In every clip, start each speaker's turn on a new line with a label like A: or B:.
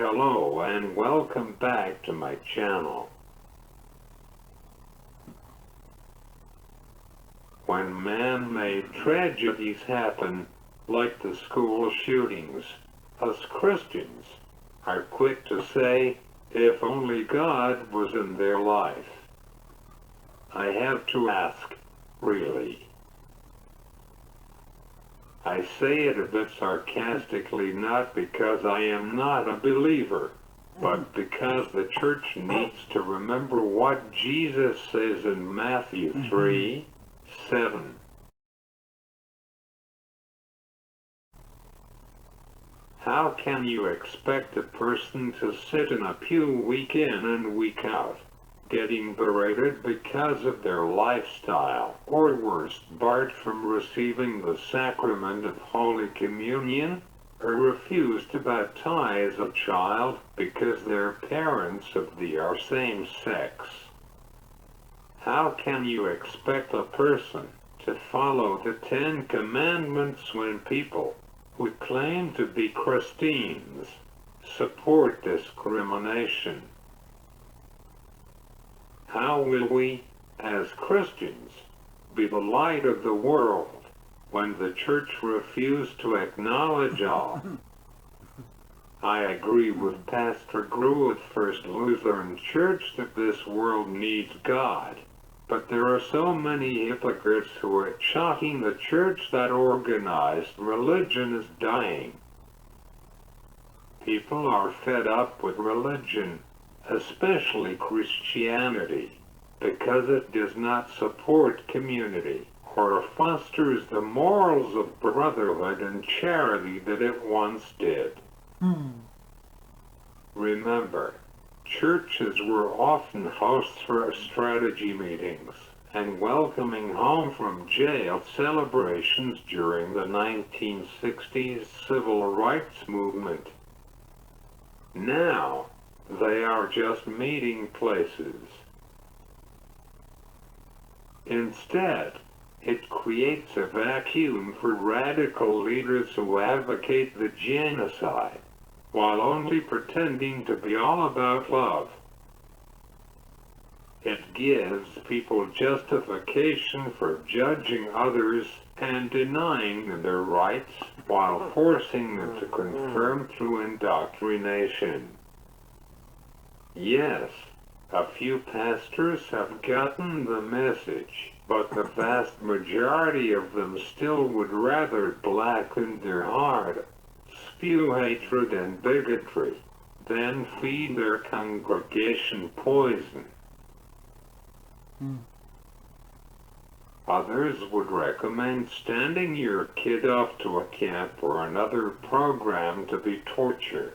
A: Hello and welcome back to my channel. When man-made tragedies happen, like the school shootings, us Christians are quick to say, if only God was in their life. I have to ask, really? I say it a bit sarcastically, not because I am not a believer, but because the church needs to remember what Jesus says in Matthew 3:7. How can you expect a person to sit in a pew week in and week out, getting berated because of their lifestyle, or worse, barred from receiving the sacrament of Holy Communion, or refuse to baptize a child because they're parents of the same sex? How can you expect a person to follow the 10 Commandments when people who claim to be Christians support discrimination? How will we, as Christians, be the light of the world when the church refused to acknowledge all? I agree with Pastor Grew at First Lutheran Church that this world needs God, but there are so many hypocrites who are shocking the church that organized religion is dying. People are fed up with religion, especially Christianity, because it does not support community or fosters the morals of brotherhood and charity that it once did. Remember, churches were often hosts for strategy meetings and welcoming home from jail celebrations during the 1960s civil rights movement. Now, they are just meeting places. Instead, it creates a vacuum for radical leaders who advocate the genocide, while only pretending to be all about love. It gives people justification for judging others and denying them their rights, while forcing them to conform through indoctrination. Yes, a few pastors have gotten the message, but the vast majority of them still would rather blacken their heart, spew hatred and bigotry, than feed their congregation poison. Others would recommend sending your kid off to a camp or another program to be tortured.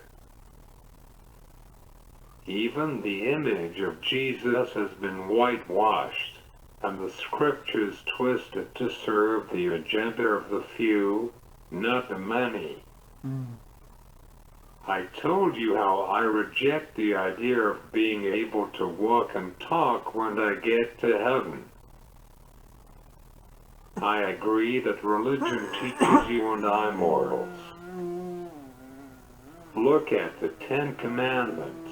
A: Even the image of Jesus has been whitewashed, and the scriptures twisted to serve the agenda of the few, not the many. I told you how I reject the idea of being able to walk and talk when I get to heaven. I agree that religion teaches you and I morals. Look at the 10 Commandments.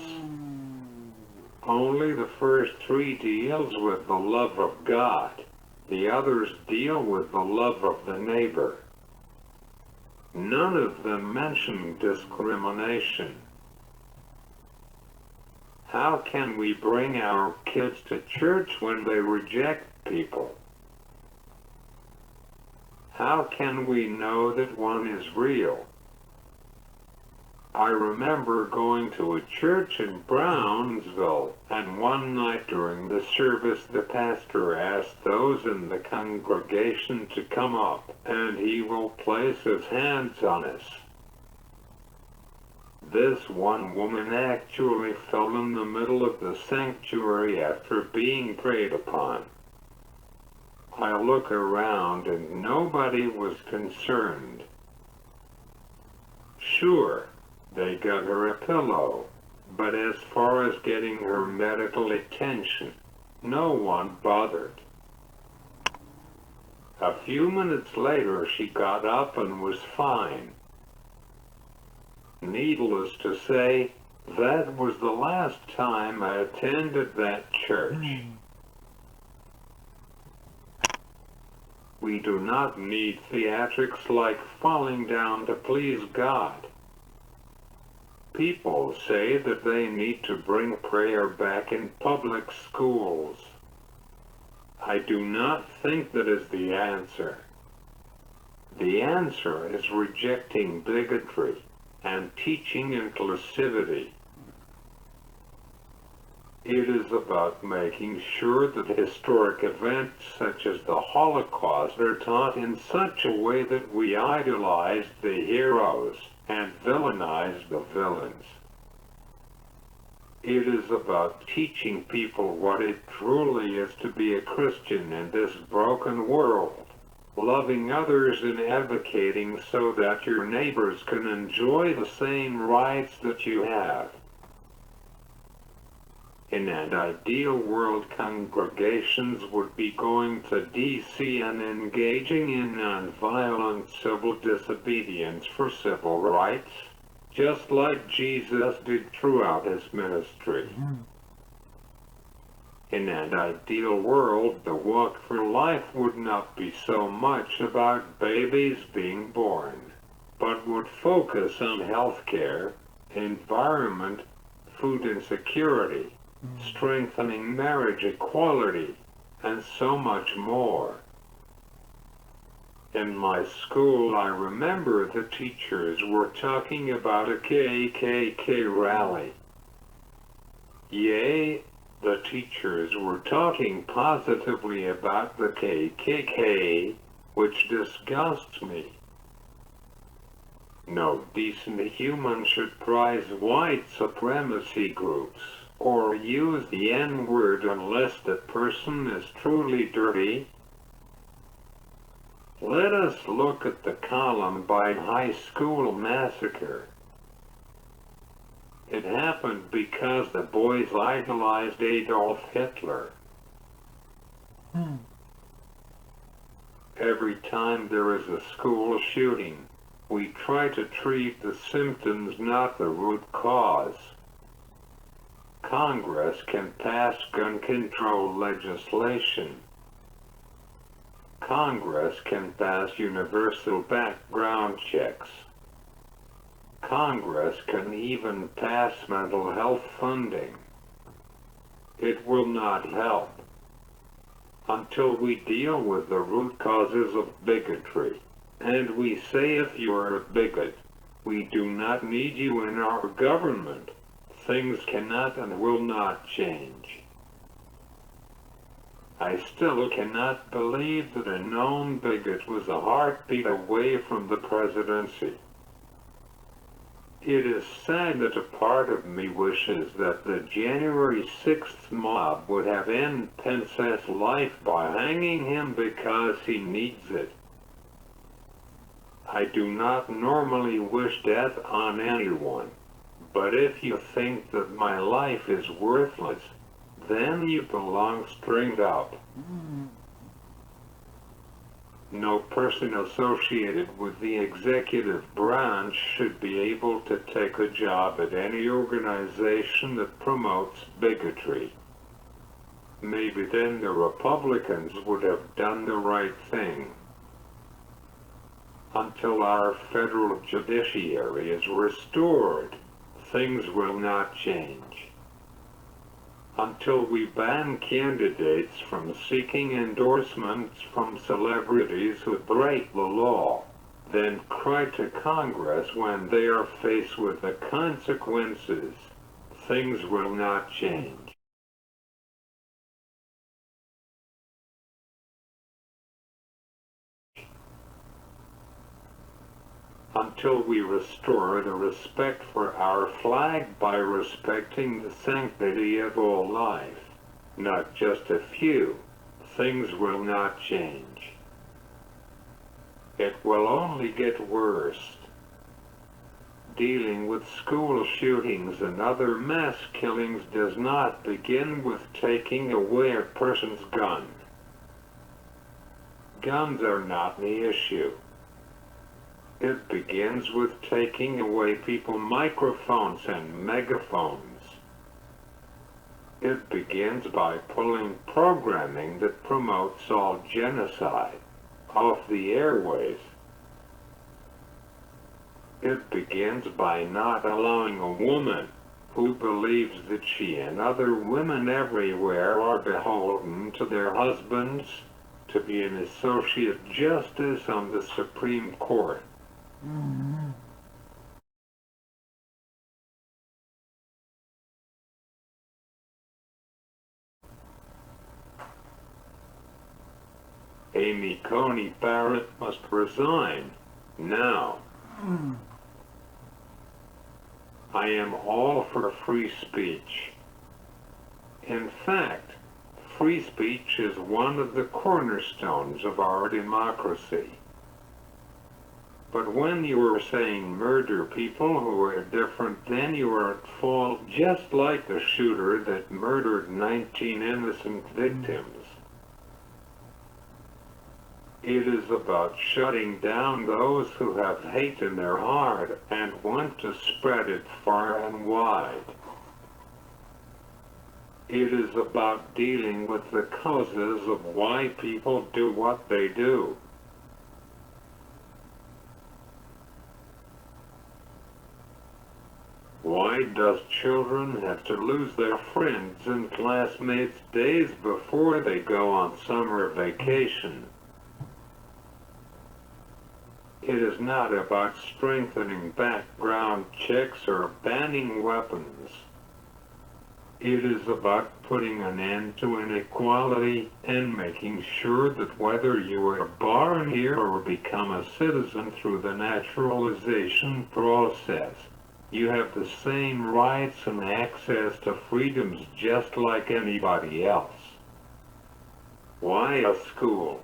A: Only the first 3 deals with the love of God. The others deal with the love of the neighbor. None of them mention discrimination. How can we bring our kids to church when they reject people? How can we know that one is real? I remember going to a church in Brownsville, and one night during the service the pastor asked those in the congregation to come up, and he will place his hands on us. This one woman actually fell in the middle of the sanctuary after being prayed upon. I look around and nobody was concerned. Sure, they got her a pillow, but as far as getting her medical attention, no one bothered. A few minutes later, she got up and was fine. Needless to say, That was the last time I attended that church. We do not need theatrics like falling down to please God. People say that they need to bring prayer back in public schools. I do not think that is the answer. The answer is rejecting bigotry and teaching inclusivity. It is about making sure that historic events such as the Holocaust are taught in such a way that we idolize the heroes and villainize the villains. It is about teaching people what it truly is to be a Christian in this broken world, loving others and advocating so that your neighbors can enjoy the same rights that you have. In an ideal world, congregations would be going to D.C. and engaging in nonviolent civil disobedience for civil rights, just like Jesus did throughout his ministry. In an ideal world, the walk for life would not be so much about babies being born, but would focus on healthcare, environment, food insecurity, strengthening marriage equality, and so much more. In my school, I remember the teachers were talking about a KKK rally. Yay, the teachers were talking positively about the KKK, which disgusts me. No decent human should prize white supremacy groups or use the N-word unless the person is truly dirty. Let us look at the Columbine High School massacre. It happened because the boys idolized Adolf Hitler. Every time there is a school shooting, we try to treat the symptoms, not the root cause. Congress can pass gun control legislation. Congress can pass universal background checks. Congress can even pass mental health funding. It will not help until we deal with the root causes of bigotry. And we say, if you are a bigot, we do not need you in our government. Things cannot and will not change. I still cannot believe that a known bigot was a heartbeat away from the presidency. It is sad that a part of me wishes that the January 6th mob would have ended Pence's life by hanging him because he needs it. I do not normally wish death on anyone, but if you think that my life is worthless, then you belong stringed up. No person associated with the executive branch should be able to take a job at any organization that promotes bigotry. Maybe then the Republicans would have done the right thing. Until our federal judiciary is restored, things will not change. Until we ban candidates from seeking endorsements from celebrities who break the law, then cry to Congress when they are faced with the consequences, things will not change. Until we restore the respect for our flag by respecting the sanctity of all life, not just a few, things will not change. It will only get worse. Dealing with school shootings and other mass killings does not begin with taking away a person's gun. Guns are not the issue. It begins with taking away people's microphones and megaphones. It begins by pulling programming that promotes all genocide off the airways. It begins by not allowing a woman who believes that she and other women everywhere are beholden to their husbands to be an associate justice on the Supreme Court. Amy Coney Barrett must resign now. I am all for free speech. In fact, free speech is one of the cornerstones of our democracy. But when you are saying murder people who are different, then you are at fault, just like the shooter that murdered 19 innocent victims. It is about shutting down those who have hate in their heart and want to spread it far and wide. It is about dealing with the causes of why people do what they do. Why does children have to lose their friends and classmates days before they go on summer vacation? It is not about strengthening background checks or banning weapons. It is about putting an end to inequality and making sure that whether you are born here or become a citizen through the naturalization process, you have the same rights and access to freedoms just like anybody else. Why a school?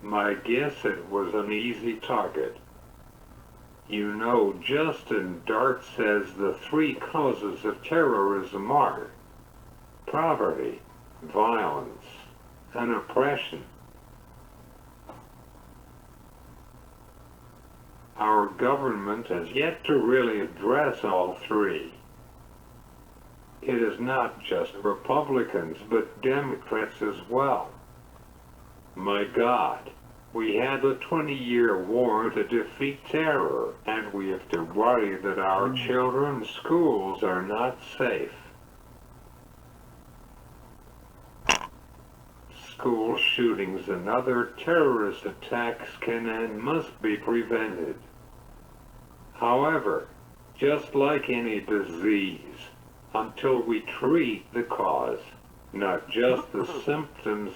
A: My guess it was an easy target. You know, Justin Dart says the three causes of terrorism are poverty, violence, and oppression. Our government has yet to really address all three. It is not just Republicans, but Democrats as well. My God, we had a 20-year war to defeat terror, and we have to worry that our children's schools are not safe. School shootings and other terrorist attacks can and must be prevented. However, just like any disease, until we treat the cause, not just the symptoms,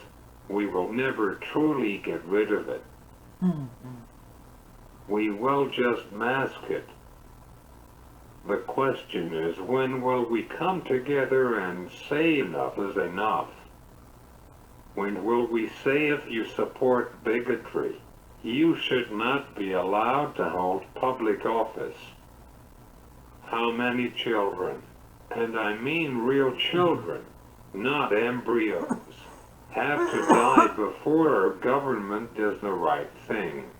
A: we will never truly get rid of it. We will just mask it. The question is, when will we come together and say enough is enough? When will we say if you support bigotry, you should not be allowed to hold public office? How many children, and I mean real children, not embryos, have to die before our government does the right thing?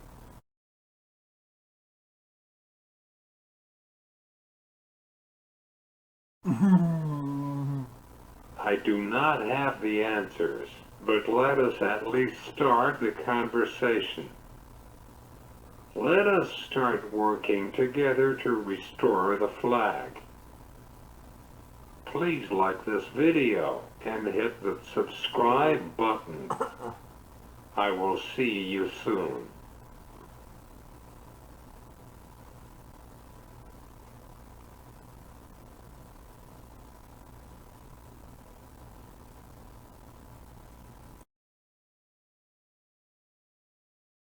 A: I do not have the answers, but let us at least start the conversation. Let us start working together to restore the flag. Please like this video and hit the subscribe button. I will see you soon.